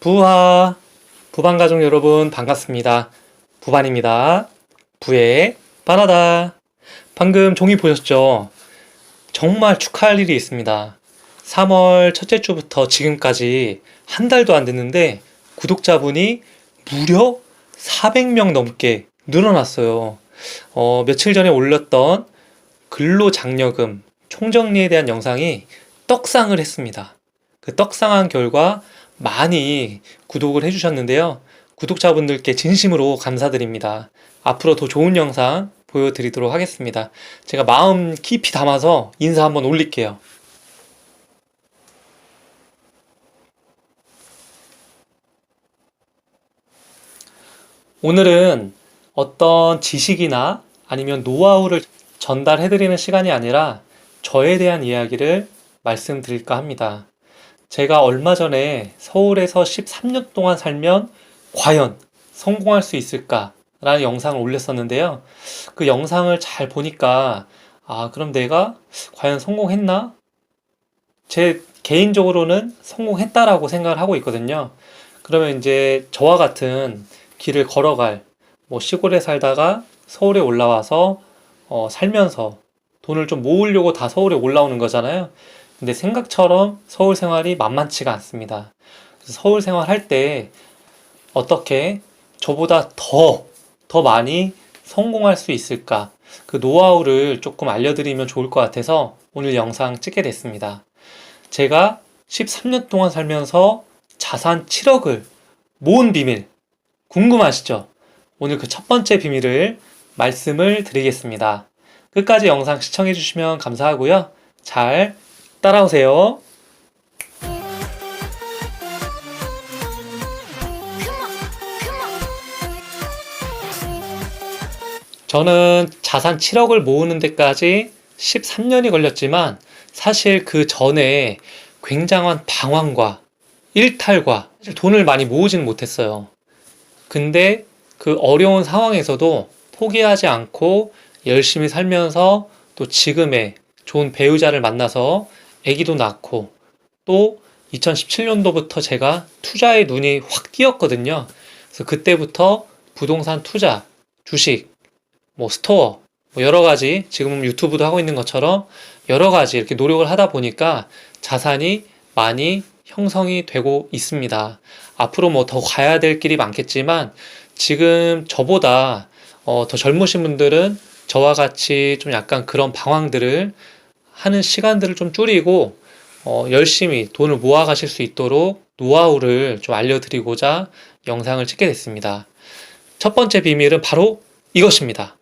부하, 부반 가족 여러분 반갑습니다. 부반입니다. 부의 바나다. 방금 종이 보셨죠? 정말 축하할 일이 있습니다. 3월 첫째 주부터 지금까지 한 달도 안 됐는데 구독자분이 무려 400명 넘게 늘어났어요. 며칠 전에 올렸던 근로장려금 총정리에 대한 영상이 떡상을 했습니다. 그 떡상한 결과 많이 구독을 해주셨는데요. 구독자분들께 진심으로 감사드립니다. 앞으로 더 좋은 영상 보여드리도록 하겠습니다. 제가 마음 깊이 담아서 인사 한번 올릴게요. 오늘은 어떤 지식이나 아니면 노하우를 전달해드리는 시간이 아니라 저에 대한 이야기를 말씀드릴까 합니다. 제가 얼마 전에 서울에서 13년 동안 살면 과연 성공할 수 있을까? 라는 영상을 올렸었는데요. 그 영상을 잘 보니까, 그럼 내가 과연 성공했나? 제 개인적으로는 성공했다라고 생각을 하고 있거든요. 그러면 이제 저와 같은 길을 걸어갈, 시골에 살다가 서울에 올라와서 살면서 돈을 좀 모으려고 다 서울에 올라오는 거잖아요. 근데 생각처럼 서울 생활이 만만치가 않습니다. 그래서 서울 생활할 때 어떻게 저보다 더 많이 성공할 수 있을까? 그 노하우를 조금 알려드리면 좋을 것 같아서 오늘 영상 찍게 됐습니다. 제가 13년 동안 살면서 자산 7억을 모은 비밀 궁금하시죠? 오늘 그 첫 번째 비밀을 말씀을 드리겠습니다. 끝까지 영상 시청해 주시면 감사하고요. 잘 따라오세요. 저는 자산 7억을 모으는 데까지 13년이 걸렸지만 사실 그 전에 굉장한 방황과 일탈과 사실 돈을 많이 모으지는 못했어요. 근데 그 어려운 상황에서도 포기하지 않고 열심히 살면서 또 지금의 좋은 배우자를 만나서 아기도 낳고 또 2017년도부터 제가 투자의 눈이 확 띄었거든요. 그래서 그때부터 부동산 투자, 주식, 스토어, 여러 가지 지금 유튜브도 하고 있는 것처럼 여러 가지 이렇게 노력을 하다 보니까 자산이 많이 형성이 되고 있습니다. 앞으로 더 가야 될 길이 많겠지만 지금 저보다 더 젊으신 분들은 저와 같이 좀 약간 그런 방황들을 하는 시간들을 좀 줄이고 열심히 돈을 모아 가실 수 있도록 노하우를 좀 알려드리고자 영상을 찍게 됐습니다. 첫 번째 비밀은 바로 이것입니다.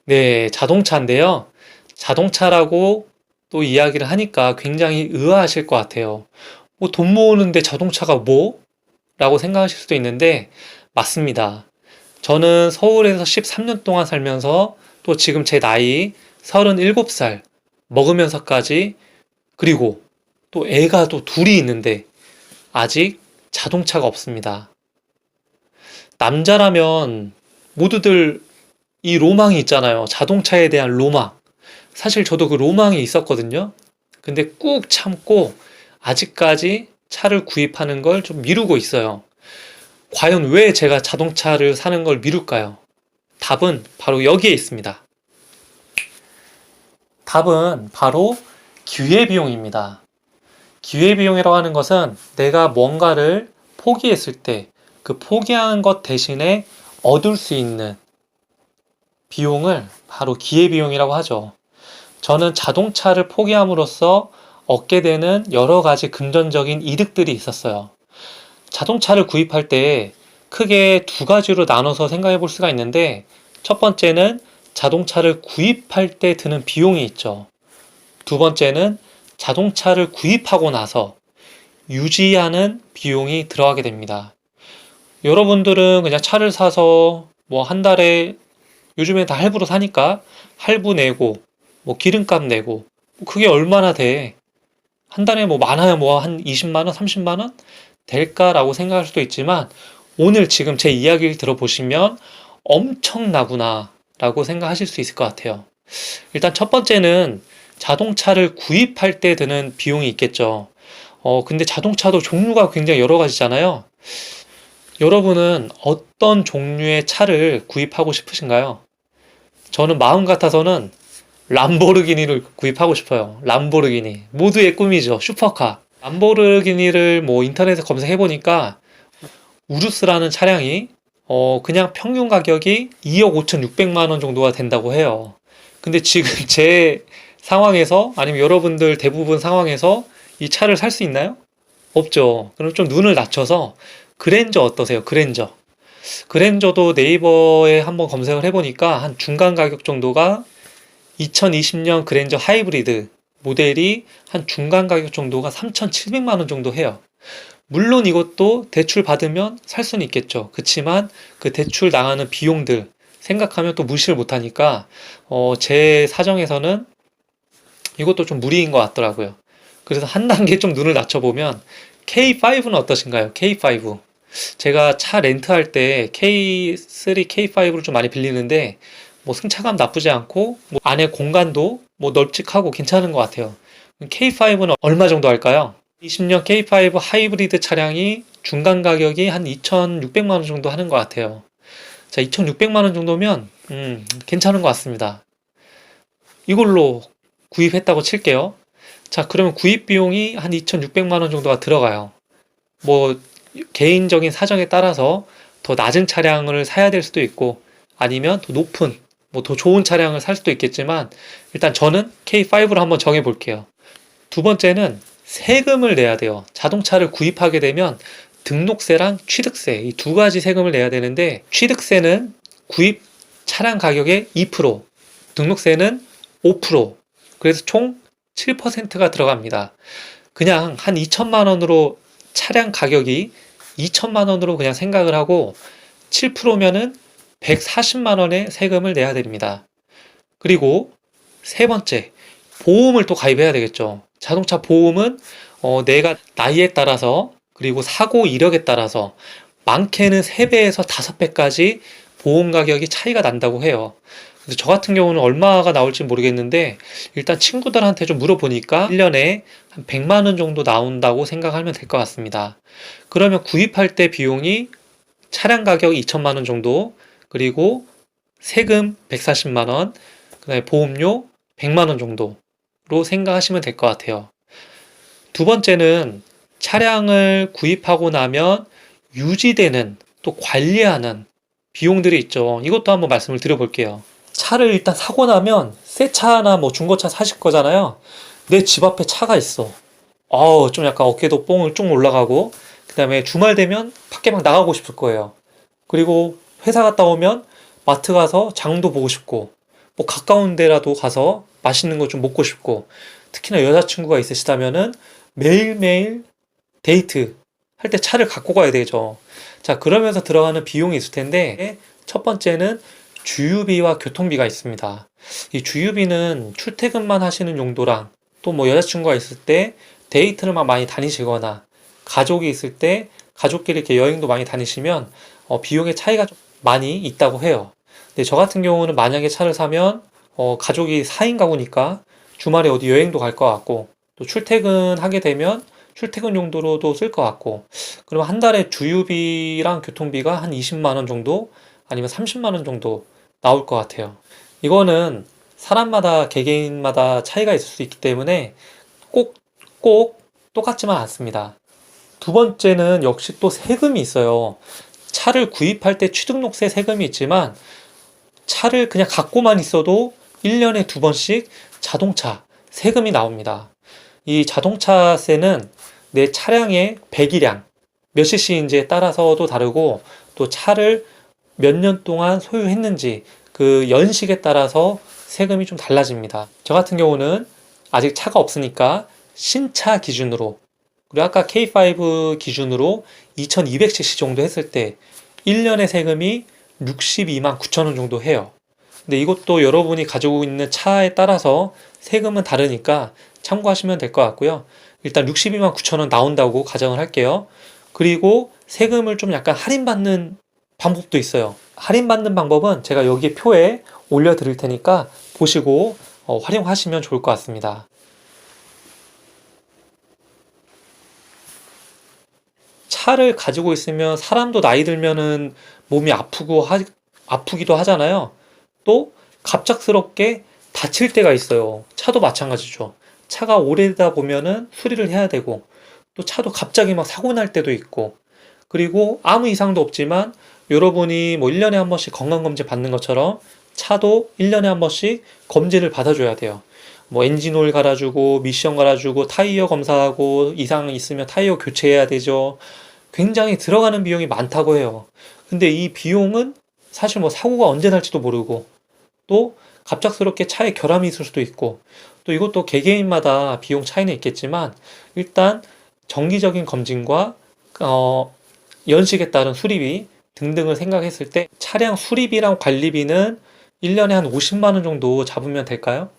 네, 자동차인데요. 자동차라고 또 이야기를 하니까 굉장히 의아하실 것 같아요. 돈 모으는데 자동차가 뭐? 라고 생각하실 수도 있는데 맞습니다. 저는 서울에서 13년 동안 살면서 또 지금 제 나이 37살 먹으면서까지 그리고 또 애가 또 둘이 있는데 아직 자동차가 없습니다. 남자라면 모두들 이 로망이 있잖아요. 자동차에 대한 로망. 사실 저도 그 로망이 있었거든요. 근데 꾹 참고 아직까지 차를 구입하는 걸 좀 미루고 있어요. 과연 왜 제가 자동차를 사는 걸 미룰까요? 답은 바로 여기에 있습니다. 답은 바로 기회비용입니다. 기회비용이라고 하는 것은 내가 뭔가를 포기했을 때 그 포기한 것 대신에 얻을 수 있는 비용을 바로 기회비용이라고 하죠. 저는 자동차를 포기함으로써 얻게 되는 여러 가지 금전적인 이득들이 있었어요. 자동차를 구입할 때 크게 두 가지로 나눠서 생각해 볼 수가 있는데 첫 번째는 자동차를 구입할 때 드는 비용이 있죠. 두 번째는 자동차를 구입하고 나서 유지하는 비용이 들어가게 됩니다. 여러분들은 그냥 차를 사서 한 달에 요즘에 다 할부로 사니까 할부 내고 기름값 내고 그게 얼마나 돼? 한 달에 많아야 한 20만 원, 30만 원 될까라고 생각할 수도 있지만 오늘 지금 제 이야기를 들어보시면 엄청나구나 라고 생각하실 수 있을 것 같아요. 일단 첫 번째는 자동차를 구입할 때 드는 비용이 있겠죠. 근데 자동차도 종류가 굉장히 여러 가지잖아요. 여러분은 어떤 종류의 차를 구입하고 싶으신가요? 저는 마음 같아서는 람보르기니를 구입하고 싶어요. 람보르기니. 모두의 꿈이죠. 슈퍼카. 람보르기니를 뭐 인터넷에 검색해 보니까 우루스라는 차량이 그냥 평균 가격이 2억 5,600만 원 정도가 된다고 해요. 근데 지금 제 상황에서 아니면 여러분들 대부분 상황에서 이 차를 살 수 있나요? 없죠. 그럼 좀 눈을 낮춰서 그랜저 어떠세요? 그랜저. 그랜저도 네이버에 한번 검색을 해보니까 한 중간 가격 정도가 2020년 그랜저 하이브리드 모델이 한 중간 가격 정도가 3,700만 원 정도 해요. 물론 이것도 대출 받으면 살 수는 있겠죠. 그치만 그 대출 나가는 비용들 생각하면 또 무시를 못하니까 제 사정에서는 이것도 좀 무리인 것 같더라고요. 그래서 한 단계 좀 눈을 낮춰보면 K5는 어떠신가요? K5. 제가 차 렌트할 때 K3, K5를 좀 많이 빌리는데 뭐 승차감 나쁘지 않고 뭐 안에 공간도 뭐 널찍하고 괜찮은 것 같아요. K5는 얼마 정도 할까요? 20년 K5 하이브리드 차량이 중간 가격이 한 2,600만 원 정도 하는 것 같아요. 자, 2,600만 원 정도면 괜찮은 것 같습니다. 이걸로 구입했다고 칠게요. 자, 그러면 구입 비용이 한 2,600만 원 정도가 들어가요. 뭐 개인적인 사정에 따라서 더 낮은 차량을 사야 될 수도 있고 아니면 더 높은 뭐 더 좋은 차량을 살 수도 있겠지만 일단 저는 K5로 한번 정해 볼게요. 두 번째는 세금을 내야 돼요. 자동차를 구입하게 되면 등록세랑 취득세 이 두 가지 세금을 내야 되는데 취득세는 구입 차량 가격의 2%, 등록세는 5%, 그래서 총 7%가 들어갑니다. 그냥 한 2천만 원으로 차량 가격이 2천만 원으로 그냥 생각을 하고 7%면은 140만 원의 세금을 내야 됩니다. 그리고 세 번째, 보험을 또 가입해야 되겠죠. 자동차 보험은 내가 나이에 따라서 그리고 사고 이력에 따라서 많게는 3배에서 5배까지 보험 가격이 차이가 난다고 해요. 근데 저 같은 경우는 얼마가 나올지 모르겠는데 일단 친구들한테 좀 물어보니까 1년에 한 100만 원 정도 나온다고 생각하면 될 것 같습니다. 그러면 구입할 때 비용이 차량 가격 2천만 원 정도, 그리고 세금 140만 원, 그다음에 보험료 100만 원 정도로 생각하시면 될 것 같아요. 두 번째는 차량을 구입하고 나면 유지되는 또 관리하는 비용들이 있죠. 이것도 한번 말씀을 드려볼게요. 차를 일단 사고 나면 새 차나 뭐 중고차 사실 거잖아요. 내 집 앞에 차가 있어. 좀 약간 어깨도 뽕을 쭉 올라가고, 그 다음에 주말 되면 밖에 막 나가고 싶을 거예요. 그리고 회사 갔다 오면 마트 가서 장도 보고 싶고, 뭐 가까운 데라도 가서 맛있는 거 좀 먹고 싶고, 특히나 여자친구가 있으시다면은 매일매일 데이트 할 때 차를 갖고 가야 되죠. 자, 그러면서 들어가는 비용이 있을 텐데, 첫 번째는 주유비와 교통비가 있습니다. 이 주유비는 출퇴근만 하시는 용도랑 또 뭐 여자친구가 있을 때 데이트를 막 많이 다니시거나 가족이 있을 때 가족끼리 이렇게 여행도 많이 다니시면 비용의 차이가 좀 많이 있다고 해요. 근데 저 같은 경우는 만약에 차를 사면 가족이 4인 가구니까 주말에 어디 여행도 갈 것 같고 또 출퇴근하게 되면 출퇴근 용도로도 쓸 것 같고 그럼 한 달에 주유비랑 교통비가 한 20만 원 정도 아니면 30만 원 정도 나올 것 같아요. 이거는 사람마다 개개인마다 차이가 있을 수 있기 때문에 꼭 똑같지만 않습니다. 두 번째는 역시 또 세금이 있어요. 차를 구입할 때 취등록세 세금이 있지만 차를 그냥 갖고만 있어도 1년에 2번씩 자동차 세금이 나옵니다. 이 자동차세는 내 차량의 배기량, 몇 cc인지에 따라서도 다르고 또 차를 몇 년 동안 소유했는지 그 연식에 따라서 세금이 좀 달라집니다. 저 같은 경우는 아직 차가 없으니까 신차 기준으로 그리고 아까 K5 기준으로 2200cc 정도 했을 때 1년의 세금이 62만 9천 원 정도 해요. 근데 이것도 여러분이 가지고 있는 차에 따라서 세금은 다르니까 참고하시면 될 것 같고요. 일단 62만 9천 원 나온다고 가정을 할게요. 그리고 세금을 좀 약간 할인받는 방법도 있어요. 할인받는 방법은 제가 여기 표에 올려드릴 테니까 보시고 활용하시면 좋을 것 같습니다. 차를 가지고 있으면 사람도 나이 들면은 몸이 아프기도 하잖아요. 또 갑작스럽게 다칠 때가 있어요. 차도 마찬가지죠. 차가 오래되다 보면은 수리를 해야 되고, 또 차도 갑자기 막 사고 날 때도 있고, 그리고 아무 이상도 없지만 여러분이 뭐 1년에 한 번씩 건강검진 받는 것처럼 차도 1년에 한 번씩 검진을 받아줘야 돼요. 뭐 엔진 오일 갈아주고, 미션 갈아주고, 타이어 검사하고, 이상 있으면 타이어 교체해야 되죠. 굉장히 들어가는 비용이 많다고 해요. 근데 이 비용은 사실 뭐 사고가 언제 날지도 모르고, 또 갑작스럽게 차에 결함이 있을 수도 있고, 또 이것도 개개인마다 비용 차이는 있겠지만, 일단 정기적인 검진과 연식에 따른 수리비 등등을 생각했을 때 차량 수리비랑 관리비는 1년에 한 50만 원 정도 잡으면 될까요?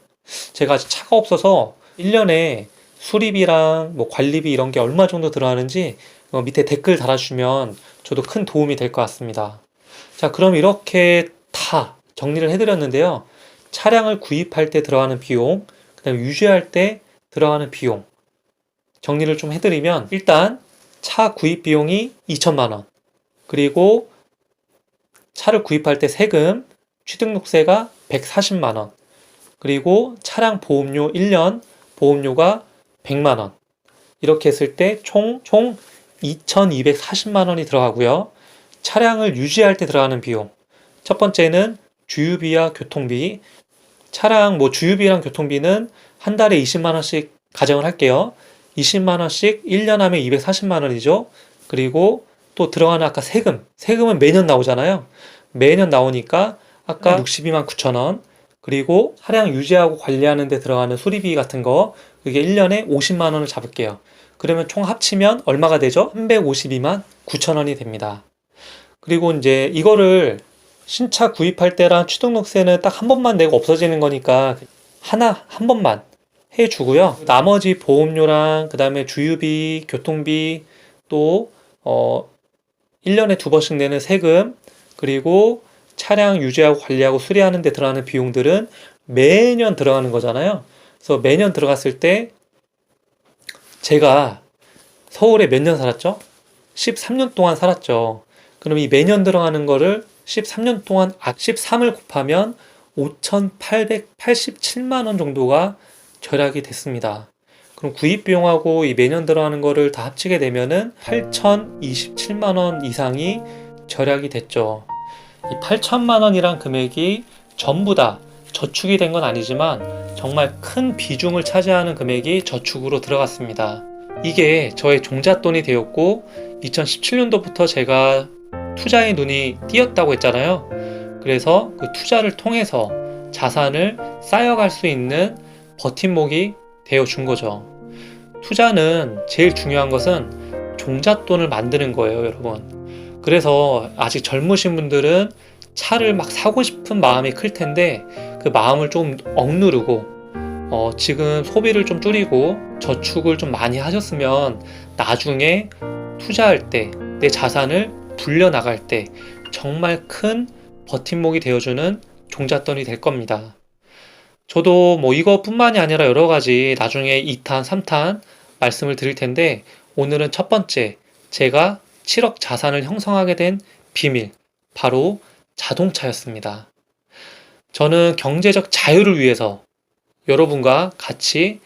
제가 아직 차가 없어서 1년에 수리비랑 뭐 관리비 이런 게 얼마 정도 들어가는지 밑에 댓글 달아주시면 저도 큰 도움이 될 것 같습니다. 자, 그럼 이렇게 다 정리를 해드렸는데요. 차량을 구입할 때 들어가는 비용, 그다음에 유지할 때 들어가는 비용 정리를 좀 해드리면, 일단 차 구입 비용이 2천만 원, 그리고 차를 구입할 때 세금, 취등록세가 140만 원, 그리고 차량 보험료 1년 보험료가 100만 원. 이렇게 했을 때 총 2,240만 원이 들어가고요. 차량을 유지할 때 들어가는 비용. 첫 번째는 주유비와 교통비. 차량 뭐 주유비랑 교통비는 한 달에 20만 원씩 가정을 할게요. 20만 원씩 1년 하면 240만 원이죠. 그리고 또 들어가는 아까 세금은 매년 나오잖아요. 매년 나오니까 아까 62만 9천 원. 그리고 차량 유지하고 관리하는 데 들어가는 수리비 같은 거, 그게 1년에 50만 원을 잡을게요. 그러면 총 합치면 얼마가 되죠? 352만 9천 원이 됩니다. 그리고 이제 이거를 신차 구입할 때랑 취등록세는 딱 한 번만 내고 없어지는 거니까 한 번만 해주고요. 나머지 보험료랑 그 다음에 주유비, 교통비, 또 1년에 2번씩 내는 세금, 그리고 차량 유지하고 관리하고 수리하는 데 들어가는 비용들은 매년 들어가는 거잖아요. 그래서 매년 들어갔을 때 제가 서울에 몇 년 살았죠? 13년 동안 살았죠. 그럼 이 매년 들어가는 거를 13년 동안 13을 곱하면 5,887만 원 정도가 절약이 됐습니다. 그럼 구입 비용하고 이 매년 들어가는 거를 다 합치게 되면은 8,027만 원 이상이 절약이 됐죠. 이 8천만 원이란 금액이 전부 다 저축이 된 건 아니지만 정말 큰 비중을 차지하는 금액이 저축으로 들어갔습니다. 이게 저의 종잣돈이 되었고, 2017년도부터 제가 투자의 눈이 띄었다고 했잖아요. 그래서 그 투자를 통해서 자산을 쌓여갈 수 있는 버팀목이 되어준 거죠. 투자는 제일 중요한 것은 종잣돈을 만드는 거예요, 여러분. 그래서 아직 젊으신 분들은 차를 막 사고 싶은 마음이 클 텐데, 그 마음을 좀 억누르고 지금 소비를 좀 줄이고 저축을 좀 많이 하셨으면 나중에 투자할 때, 내 자산을 불려나갈 때 정말 큰 버팀목이 되어주는 종잣돈이 될 겁니다. 저도 뭐 이것뿐만이 아니라 여러 가지 나중에 2탄, 3탄 말씀을 드릴 텐데, 오늘은 첫 번째, 제가 7억 자산을 형성하게 된 비밀, 바로 자동차였습니다. 저는 경제적 자유를 위해서 여러분과 같이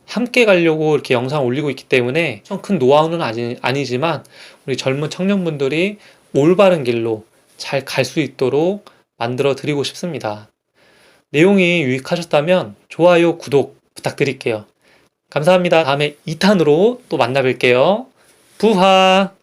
함께 가려고 이렇게 영상 올리고 있기 때문에 엄청 큰 노하우는 아니지만 우리 젊은 청년분들이 올바른 길로 잘 갈 수 있도록 만들어 드리고 싶습니다. 내용이 유익하셨다면 좋아요, 구독 부탁드릴게요. 감사합니다. 다음에 2탄으로 또 만나 뵐게요. 부하!